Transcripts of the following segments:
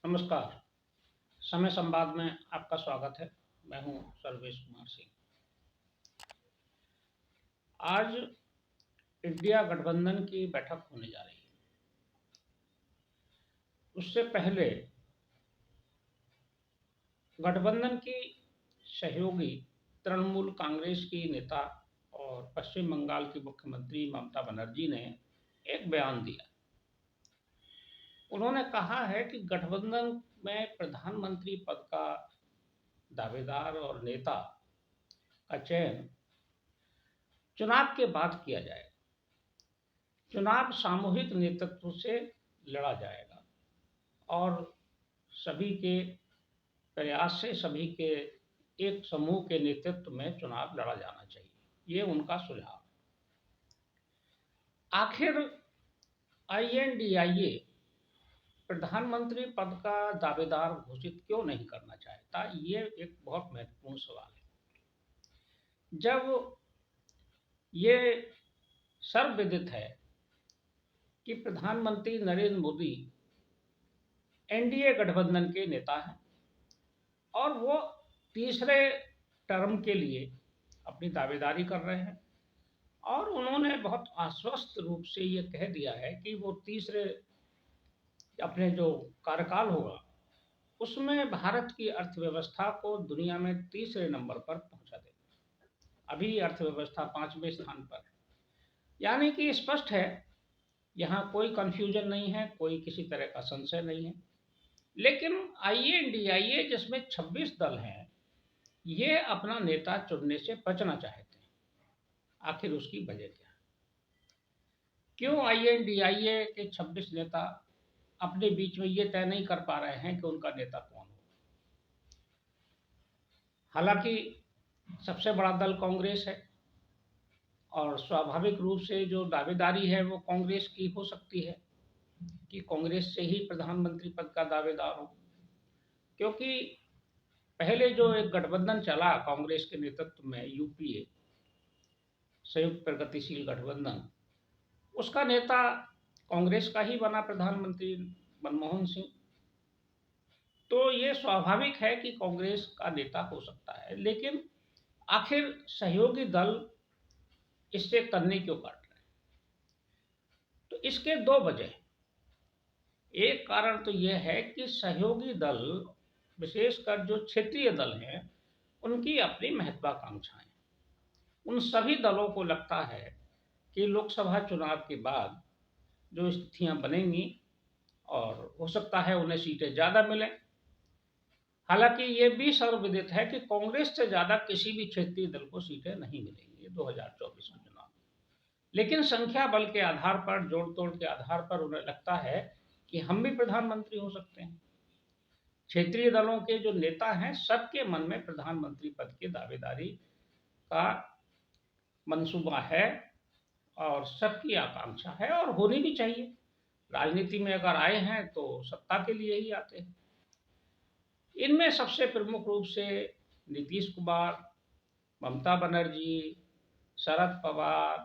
नमस्कार। समय संवाद में आपका स्वागत है। मैं हूं सर्वेश कुमार सिंह। आज इंडिया गठबंधन की बैठक होने जा रही है। उससे पहले गठबंधन की सहयोगी तृणमूल कांग्रेस की नेता और पश्चिम बंगाल की मुख्यमंत्री ममता बनर्जी ने एक बयान दिया। उन्होंने कहा है कि गठबंधन में प्रधानमंत्री पद का दावेदार और नेता का चयन चुनाव के बाद किया जाएगा। चुनाव सामूहिक नेतृत्व से लड़ा जाएगा और सभी के प्रयास से सभी के एक समूह के नेतृत्व में चुनाव लड़ा जाना चाहिए। ये उनका सुझाव। आखिर आईएनडीआईए प्रधानमंत्री पद का दावेदार घोषित क्यों नहीं करना चाहता? ये एक बहुत महत्वपूर्ण सवाल है। जब ये सर्वविदित है कि प्रधानमंत्री नरेंद्र मोदी एनडीए गठबंधन के नेता हैं और वो तीसरे टर्म के लिए अपनी दावेदारी कर रहे हैं और उन्होंने बहुत आश्वस्त रूप से ये कह दिया है कि वो तीसरे अपने जो कार्यकाल होगा उसमें भारत की अर्थव्यवस्था को दुनिया में तीसरे नंबर पर पहुंचा देगा। अभी अर्थव्यवस्था 5वें स्थान पर, यानी कि स्पष्ट है, यहाँ कोई कंफ्यूजन नहीं है, कोई किसी तरह का संशय नहीं है। लेकिन आईएनडीआईए जिसमें 26 दल हैं, ये अपना नेता चुनने से बचना चाहते हैं। आखिर उसकी वजह क्या है? क्यों आईएनडीआईए के 26 नेता अपने बीच में ये तय नहीं कर पा रहे हैं कि उनका नेता कौन हो? हालांकि सबसे बड़ा दल कांग्रेस है और स्वाभाविक रूप से जो दावेदारी है वो कांग्रेस की हो सकती है कि कांग्रेस से ही प्रधानमंत्री पद का दावेदार हो, क्योंकि पहले जो एक गठबंधन चला कांग्रेस के नेतृत्व में, यूपीए संयुक्त प्रगतिशील गठबंधन, उसका नेता कांग्रेस का ही बना प्रधानमंत्री मनमोहन सिंह। तो ये स्वाभाविक है कि कांग्रेस का नेता हो सकता है, लेकिन आखिर सहयोगी दल इससे करने क्यों काट रहे हैं? तो इसके दो वजह। एक कारण तो यह है कि सहयोगी दल, विशेषकर जो क्षेत्रीय दल हैं, उनकी अपनी महत्वाकांक्षाएं। उन सभी दलों को लगता है कि लोकसभा चुनाव के बाद जो स्थितियां बनेंगी और हो सकता है उन्हें सीटें ज़्यादा मिलें। हालांकि ये भी सर्वविदित है कि कांग्रेस से ज़्यादा किसी भी क्षेत्रीय दल को सीटें नहीं मिलेंगी 2024 में चुनाव। लेकिन संख्या बल के आधार पर, जोड़ तोड़ के आधार पर उन्हें लगता है कि हम भी प्रधानमंत्री हो सकते हैं। क्षेत्रीय दलों के जो नेता हैं, सबके मन में प्रधानमंत्री पद की दावेदारी का मंसूबा है और सबकी आकांक्षा है और होनी भी चाहिए। राजनीति में अगर आए हैं तो सत्ता के लिए ही आते हैं। इनमें सबसे प्रमुख रूप से नीतीश कुमार, ममता बनर्जी, शरद पवार,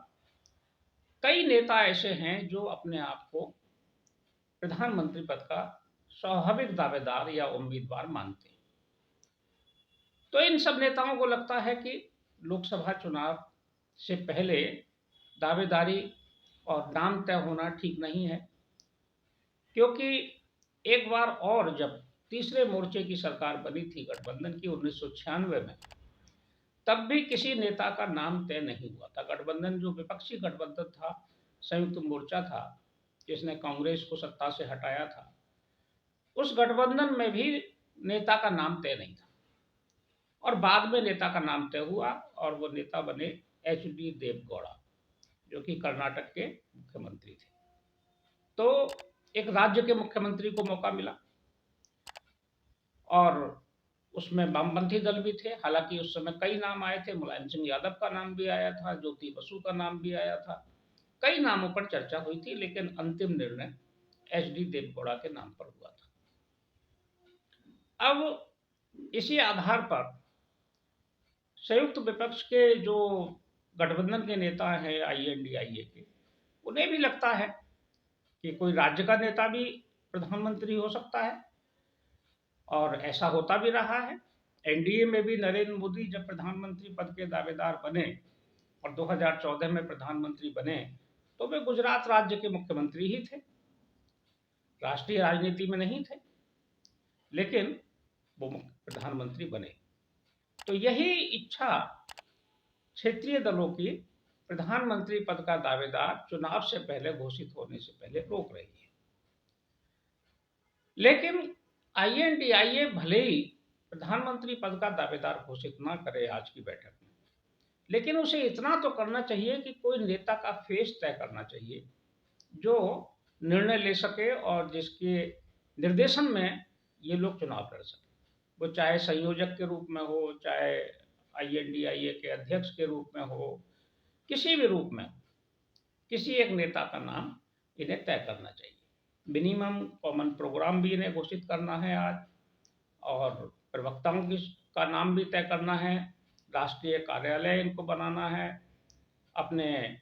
कई नेता ऐसे हैं जो अपने आप को प्रधानमंत्री पद का स्वाभाविक दावेदार या उम्मीदवार मानते हैं। तो इन सब नेताओं को लगता है कि लोकसभा चुनाव से पहले दावेदारी और नाम तय होना ठीक नहीं है, क्योंकि एक बार और जब तीसरे मोर्चे की सरकार बनी थी गठबंधन की 1996 में, तब भी किसी नेता का नाम तय नहीं हुआ था। गठबंधन जो विपक्षी गठबंधन था, संयुक्त मोर्चा था, जिसने कांग्रेस को सत्ता से हटाया था, उस गठबंधन में भी नेता का नाम तय नहीं था और बाद में नेता का नाम तय हुआ और वो नेता बने एचडी देवगौड़ा, जो कि कर्नाटक के मुख्यमंत्री थे। तो एक राज्य के मुख्यमंत्री को मौका मिला और उसमें वामपंथी दल भी थे। हालांकि उस समय कई नाम आए थे, मुलायम सिंह यादव का नाम भी आया था, ज्योति बसु का नाम भी आया था, कई नामों पर चर्चा हुई थी, लेकिन अंतिम निर्णय एचडी देवगौड़ा के नाम पर हुआ था। अब इसी आधार पर संयुक्त विपक्ष के जो गठबंधन के नेता हैं आईएनडीआईए के, उन्हें भी लगता है कि कोई राज्य का नेता भी प्रधानमंत्री हो सकता है और ऐसा होता भी रहा है। एनडीए में भी नरेंद्र मोदी जब प्रधानमंत्री पद के दावेदार बने और 2014 में प्रधानमंत्री बने, तो वे गुजरात राज्य के मुख्यमंत्री ही थे, राष्ट्रीय राजनीति में नहीं थे, लेकिन वो प्रधानमंत्री बने। तो यही इच्छा क्षेत्रीय दलों की प्रधानमंत्री पद का दावेदार चुनाव से पहले घोषित होने से पहले रोक रही है। लेकिन आईएनडीआईए भले ही प्रधानमंत्री पद का दावेदार घोषित ना करे आज की बैठक में, लेकिन उसे इतना तो करना चाहिए कि कोई नेता का फेस तय करना चाहिए जो निर्णय ले सके और जिसके निर्देशन में ये लोग चुनाव लड़ सके। वो चाहे संयोजक के रूप में हो, चाहे आईएनडीआईए के अध्यक्ष के रूप में हो, किसी भी रूप में किसी एक नेता का नाम इन्हें तय करना चाहिए। मिनिमम कॉमन प्रोग्राम भी इन्हें घोषित करना है आज, और प्रवक्ताओं की का नाम भी तय करना है, राष्ट्रीय कार्यालय इनको बनाना है, अपने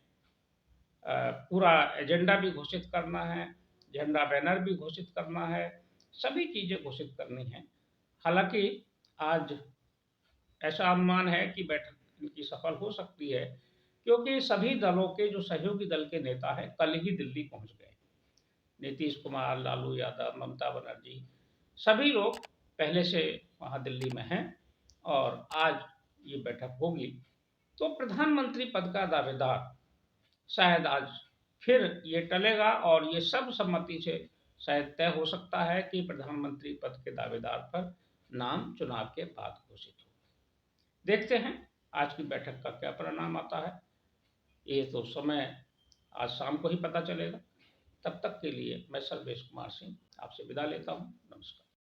पूरा एजेंडा भी घोषित करना है, झंडा बैनर भी घोषित करना है, सभी चीज़ें घोषित करनी है। हालांकि आज ऐसा अनुमान है कि बैठक इनकी सफल हो सकती है, क्योंकि सभी दलों के जो सहयोगी दल के नेता हैं कल ही दिल्ली पहुंच गए। नीतीश कुमार, लालू यादव, ममता बनर्जी, सभी लोग पहले से वहाँ दिल्ली में हैं और आज ये बैठक होगी। तो प्रधानमंत्री पद का दावेदार शायद आज फिर ये टलेगा और ये सब सम्मति से शायद तय हो सकता है कि प्रधानमंत्री पद के दावेदार पर नाम चुनाव के बाद घोषित हो। देखते हैं आज की बैठक का क्या परिणाम आता है। ये तो समय आज शाम को ही पता चलेगा। तब तक के लिए मैं सर्वेश कुमार सिंह आपसे विदा लेता हूँ।